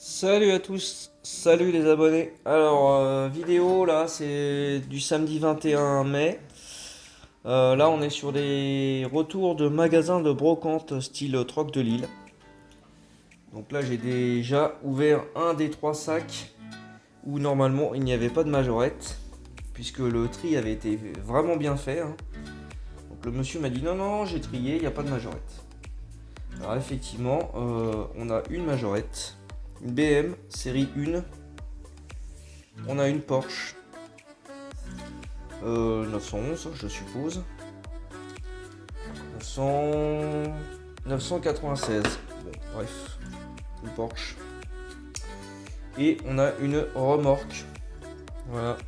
Salut à tous, salut les abonnés. Alors, vidéo là, c'est du samedi 21 mai. Là, on est sur des retours de magasins de brocante style Troc de Lille. Donc là, j'ai déjà ouvert un des trois sacs où normalement il n'y avait pas de majorette, puisque le tri avait été vraiment bien fait, hein. Donc le monsieur m'a dit non, non, j'ai trié, il n'y a pas de majorette. Alors effectivement, on a une majorette, une BM série 1. On a une Porsche 911, je suppose. 900... 996. Bon, bref, une Porsche. Et on a une remorque. Voilà.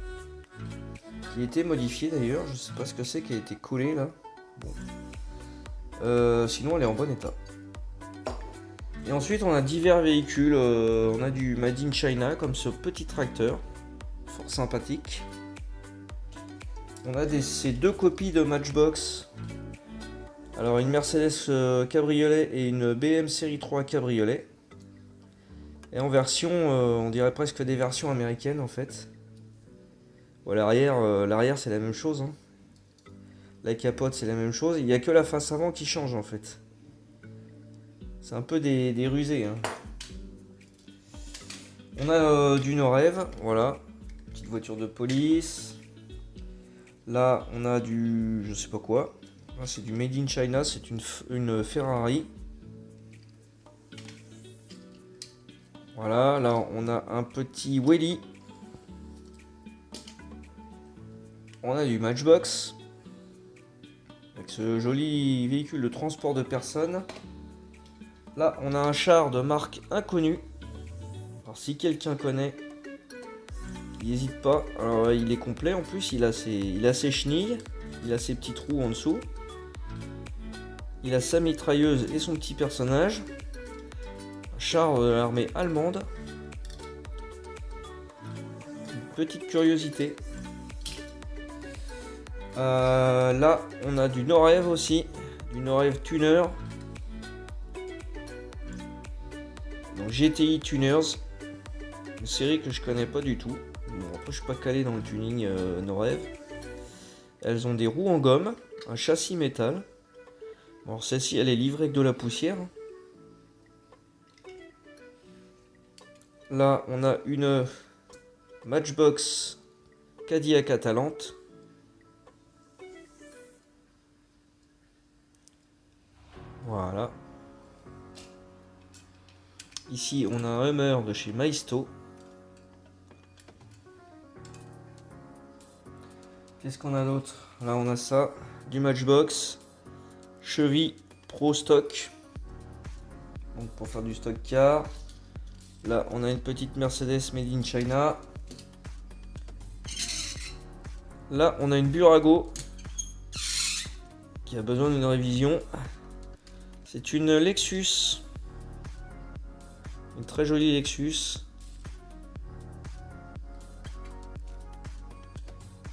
Qui a été modifiée d'ailleurs. Je sais pas ce que c'est qui a été collé là. Bon. Sinon, elle est en bon état. Et ensuite, on a divers véhicules. On a du Made in China, comme ce petit tracteur. Fort sympathique. On a ces deux copies de Matchbox. Alors une Mercedes cabriolet et une BM série 3 cabriolet. Et en version, on dirait presque des versions américaines en fait. Bon, l'arrière c'est la même chose, hein. La capote c'est la même chose. Il n'y a que la face avant qui change en fait. C'est un peu des rusés, hein. On a du Norev, voilà. Petite voiture de police. Là on a du je sais pas quoi. Là, c'est du Made in China, c'est une Ferrari. Voilà, là on a un petit Welly. On a du Matchbox. Avec ce joli véhicule de transport de personnes. Là on a un char de marque inconnue. Alors si quelqu'un connaît, il n'hésite pas. Alors il est complet en plus, il a ses chenilles. Il a ses petits trous en dessous. Il a sa mitrailleuse et son petit personnage. Un char de l'armée allemande. Une petite curiosité. Là, on a du Norev aussi. Du Norev Tuner. Donc GTI Tuners. Une série que je connais pas du tout. Bon, après, je suis pas calé dans le tuning Norev. Elles ont des roues en gomme. Un châssis métal. Bon, celle-ci, elle est livrée avec de la poussière. Là, on a une Matchbox Cadillac Atalante. Voilà. Ici, on a un Hummer de chez Maisto. Qu'est-ce qu'on a d'autre? Là, on a ça. Du Matchbox. Chevy Pro Stock. Donc, pour faire du stock car. Là, on a une petite Mercedes Made in China. Là, on a une Burago qui a besoin d'une révision. C'est une Lexus. Une très jolie Lexus.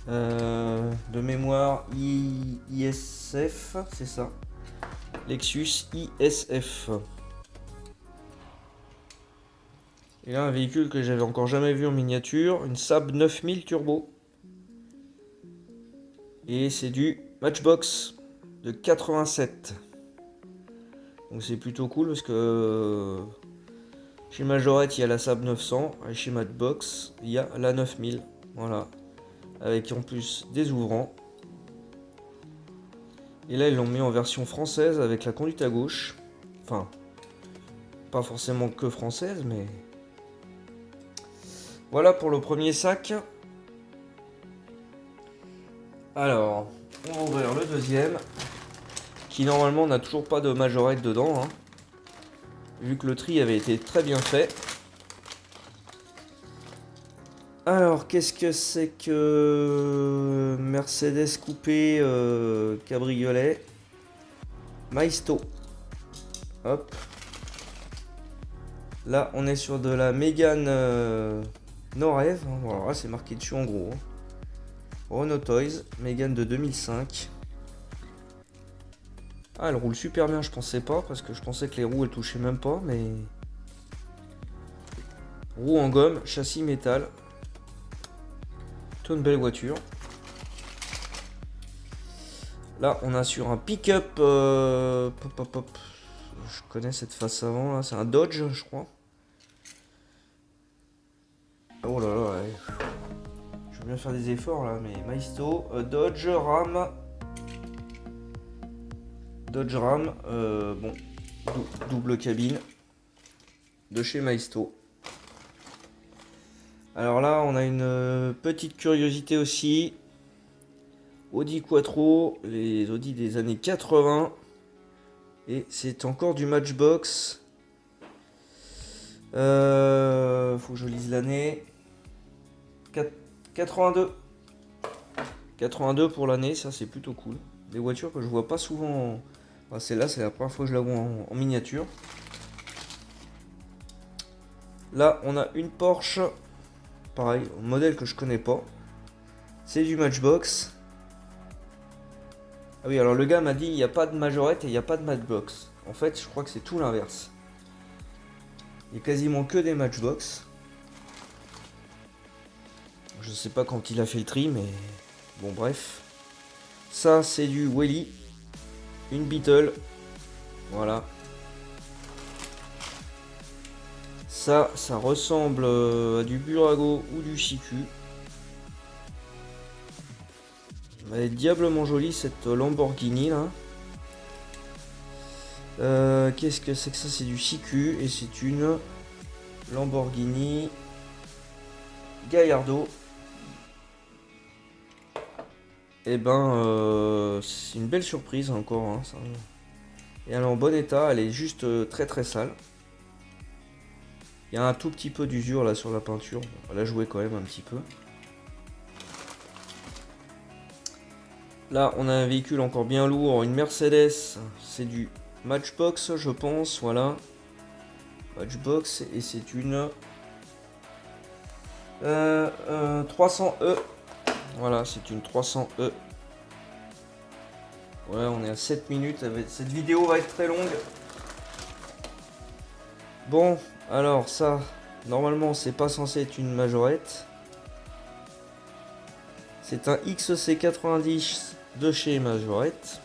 De mémoire ISF, c'est ça. Lexus ISF. Et là, un véhicule que j'avais encore jamais vu en miniature. Une Saab 9000 Turbo. Et c'est du Matchbox de 87. Donc c'est plutôt cool parce que chez Majorette il y a la Saab 900 et chez Matchbox il y a la 9000. Voilà. Avec en plus des ouvrants. Et là ils l'ont mis en version française avec la conduite à gauche. Enfin, pas forcément que française, mais... Voilà pour le premier sac. Alors, on va ouvrir le deuxième. Qui normalement n'a toujours pas de majorette dedans, hein, vu que le tri avait été très bien fait. Alors, qu'est-ce que c'est que Mercedes coupé cabriolet Maisto. Hop. Là, on est sur de la Mégane Norev. Voilà, c'est marqué dessus en gros. Renault Toys, Mégane de 2005. Ah, elle roule super bien, je pensais pas, parce que je pensais que les roues elles touchaient même pas, mais Roue en gomme, châssis métal. Une belle voiture. Là, on a sur un pick-up. Je connais cette face avant. Là, c'est un Dodge, je crois. Oh là là, ouais. Je veux bien faire des efforts là, mais Maisto, Dodge Ram. Dodge Ram, bon, double cabine de chez Maisto. Alors là, on a une petite curiosité aussi. Audi Quattro, les Audi des années 80. Et c'est encore du Matchbox. Faut que je lise l'année. 82. 82 pour l'année, ça c'est plutôt cool. Des voitures que je vois pas souvent. Enfin, celle-là, c'est la première fois que je la vois en miniature. Là, on a une Porsche. Pareil, un modèle que je connais pas. C'est du Matchbox. Ah oui, alors le gars m'a dit il n'y a pas de majorette et il n'y a pas de Matchbox. En fait, je crois que c'est tout l'inverse. Il n'y a quasiment que des Matchbox. Je sais pas quand il a fait le tri, mais bon, bref. Ça, c'est du Welly. Une Beetle. Voilà. Ça ressemble à du Burago ou du Siku. Elle est diablement jolie cette Lamborghini là. Qu'est-ce que c'est que ça? C'est du Siku et c'est une Lamborghini Gallardo. Et ben c'est une belle surprise encore hein, ça. Et elle est en bon état, elle est juste très très sale. Il y a un tout petit peu d'usure là sur la peinture. Elle a joué quand même un petit peu. Là on a un véhicule encore bien lourd, une Mercedes. C'est du Matchbox je pense, voilà. Matchbox et c'est une 300E. Voilà, c'est une 300E. Voilà, on est à 7 minutes. Cette vidéo va être très longue. Bon, alors ça, normalement, c'est pas censé être une majorette. C'est un XC90 de chez Majorette.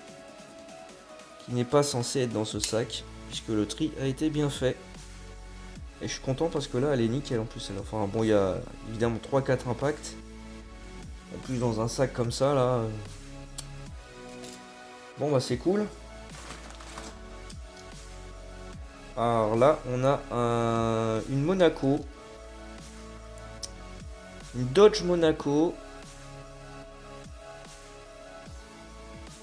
Qui n'est pas censé être dans ce sac. Puisque le tri a été bien fait. Et je suis content parce que là, elle est nickel en plus. Enfin, bon, il y a évidemment 3-4 impacts. En plus dans un sac comme ça là. Bon bah c'est cool. Alors là on a une Monaco. Une Dodge Monaco.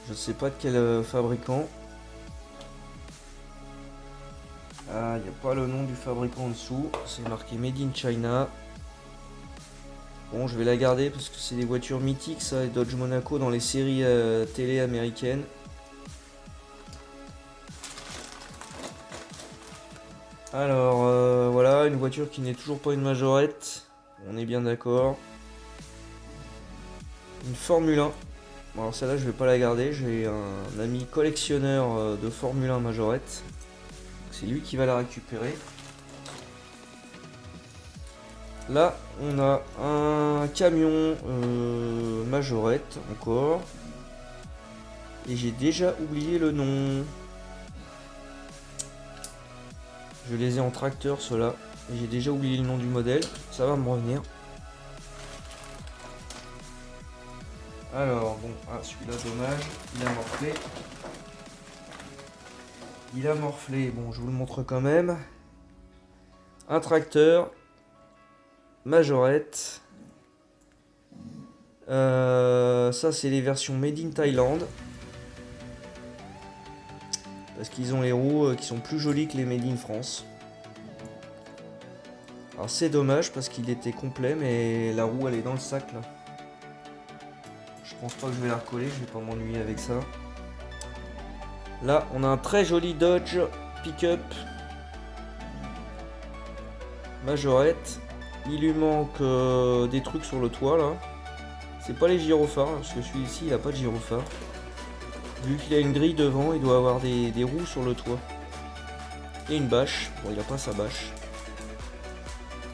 Je sais pas de quel fabricant. Ah, il n'y a pas le nom du fabricant en dessous. C'est marqué Made in China. Bon, je vais la garder parce que c'est des voitures mythiques, ça, les Dodge Monaco dans les séries télé américaines. Alors, voilà, une voiture qui n'est toujours pas une majorette. On est bien d'accord. Une Formule 1. Bon, alors celle-là, je vais pas la garder. J'ai un ami collectionneur de Formule 1 majorette. C'est lui qui va la récupérer. Là, on a un camion majorette encore. Et j'ai déjà oublié le nom. Je les ai en tracteur, ceux-là. Et j'ai déjà oublié le nom du modèle. Ça va me revenir. Alors, bon, celui-là, dommage. Il a morflé. Il a morflé. Bon, je vous le montre quand même. Un tracteur. Majorette. Ça, c'est les versions Made in Thailand. Parce qu'ils ont les roues qui sont plus jolies que les Made in France. Alors c'est dommage parce qu'il était complet, mais la roue elle est dans le sac là. Je pense pas que je vais la recoller, je vais pas m'ennuyer avec ça. Là on a un très joli Dodge pick-up Majorette. Il lui manque des trucs sur le toit là. C'est pas les gyrophares, parce que celui-ci il a pas de gyrophare. Vu qu'il a une grille devant, il doit avoir des roues sur le toit. Et une bâche. Bon, il a pas sa bâche.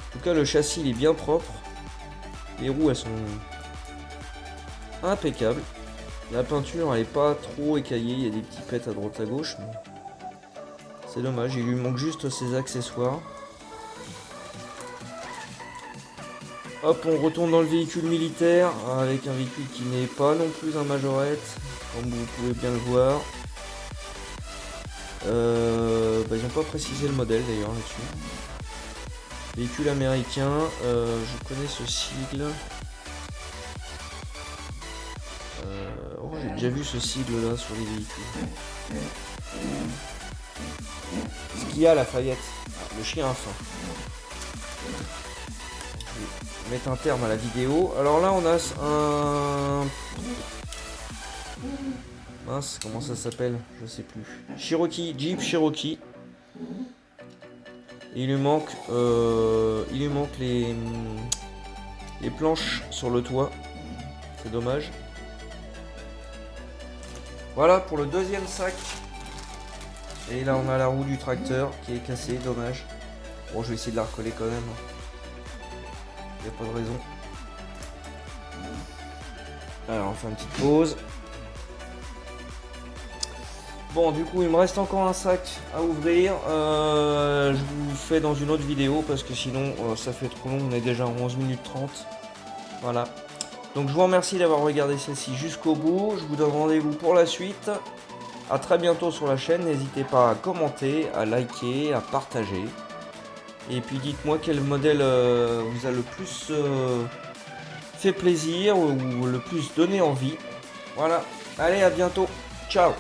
En tout cas, le châssis il est bien propre. Les roues elles sont impeccables. La peinture elle est pas trop écaillée, il y a des petits pets à droite à gauche. C'est dommage, il lui manque juste ses accessoires. Hop, on retourne dans le véhicule militaire avec un véhicule qui n'est pas non plus un majorette, comme vous pouvez bien le voir. Ils n'ont pas précisé le modèle d'ailleurs là-dessus. Véhicule américain, je connais ce sigle. J'ai déjà vu ce sigle là sur les véhicules. Ce qu'il y a Lafayette, le chien a faim. Je vais mettre un terme à la vidéo. Alors là on a un... Mince, comment ça s'appelle? Je sais plus. Cherokee, Jeep Cherokee. Et il lui manque les planches sur le toit. C'est dommage. Voilà pour le deuxième sac. Et là on a la roue du tracteur qui est cassée, dommage. Bon, je vais essayer de la recoller quand même. Il n'y a pas de raison. Alors on fait une petite pause. Bon, du coup il me reste encore un sac à ouvrir. Je vous fais dans une autre vidéo parce que sinon ça fait trop long. On est déjà en 11 minutes 30. Voilà. Donc je vous remercie d'avoir regardé celle-ci jusqu'au bout. Je vous donne rendez-vous pour la suite. A très bientôt sur la chaîne. N'hésitez pas à commenter, à liker, à partager. Et puis dites-moi quel modèle vous a le plus fait plaisir ou le plus donné envie. Voilà. Allez, à bientôt. Ciao.